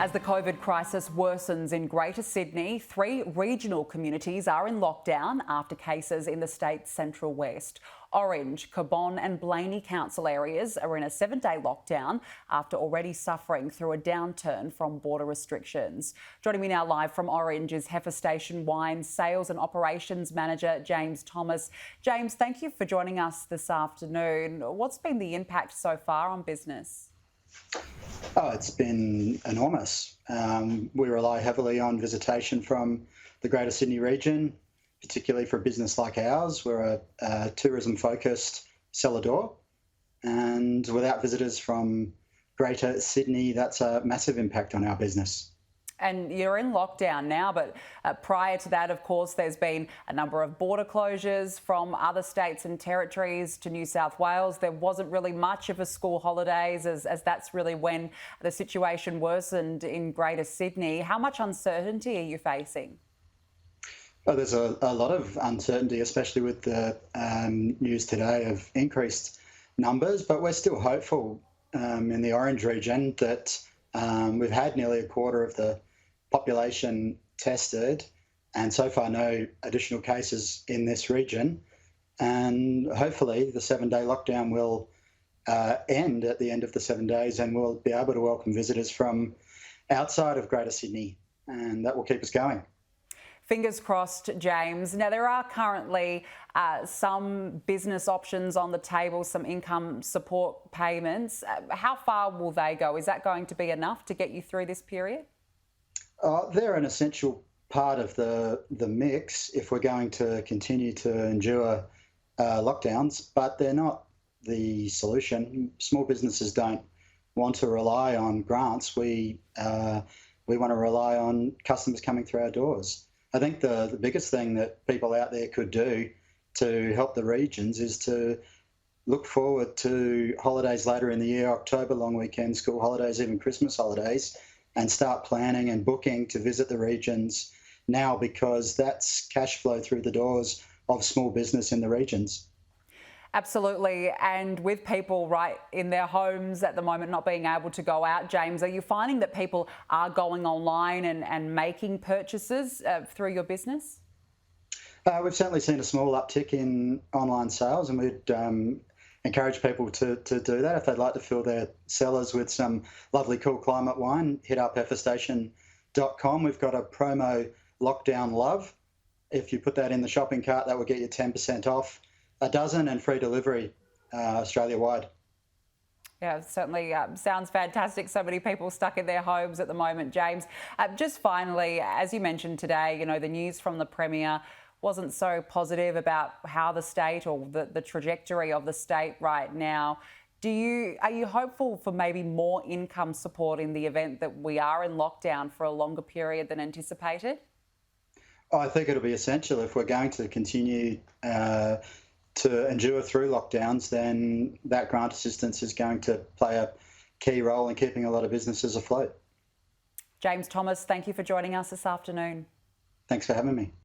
As the COVID crisis worsens in Greater Sydney, 3 regional communities are in lockdown after cases in the state's central west. Orange, Cabonne and Blaney council areas are in a 7-day lockdown after already suffering through a downturn from border restrictions. Joining me now live from Orange is Heifer Station Wine Sales and Operations Manager James Thomas. James, thank you for joining us this afternoon. What's been the impact so far on business? Oh, it's been enormous. We rely heavily on visitation from the Greater Sydney region, particularly for a business like ours. We're a tourism-focused cellar door, and without visitors from Greater Sydney, that's a massive impact on our business. And you're in lockdown now, but prior to that, of course, there's been a number of border closures from other states and territories to New South Wales. There wasn't really much of a school holidays as that's really when the situation worsened in Greater Sydney. How much uncertainty are you facing? Well, there's a lot of uncertainty, especially with the news today of increased numbers, but we're still hopeful in the Orange region that we've had nearly a quarter of the population tested, and so far no additional cases in this region. And hopefully the 7-day lockdown will end at the end of the 7 days, and we'll be able to welcome visitors from outside of Greater Sydney, and that will keep us going. Fingers crossed, James. Now, there are currently some business options on the table, some income support payments. How far will they go? Is that going to be enough to get you through this period? They're an essential part of the mix if we're going to continue to endure lockdowns, but they're not the solution. Small businesses don't want to rely on grants. We want to rely on customers coming through our doors. I think the biggest thing that people out there could do to help the regions is to look forward to holidays later in the year, October long weekends, school holidays, even Christmas holidays, and start planning and booking to visit the regions now, because that's cash flow through the doors of small business in the regions. Absolutely. And with people right in their homes at the moment not being able to go out, James, are you finding that people are going online and making purchases through your business? We've certainly seen a small uptick in online sales, and we'd encourage people to do that. If they'd like to fill their cellars with some lovely cool climate wine, hit up heiferstation.com. We've got a promo, Lockdown Love. If you put that in the shopping cart, that will get you 10% off a dozen and free delivery Australia-wide. Yeah, certainly sounds fantastic. So many people stuck in their homes at the moment, James. Just finally, as you mentioned today, you know, the news from the Premier wasn't so positive about how the state or the trajectory of the state right now. Are you hopeful for maybe more income support in the event that we are in lockdown for a longer period than anticipated? I think it'll be essential if we're going to continue to endure through lockdowns. Then that grant assistance is going to play a key role in keeping a lot of businesses afloat. James Thomas, thank you for joining us this afternoon. Thanks for having me.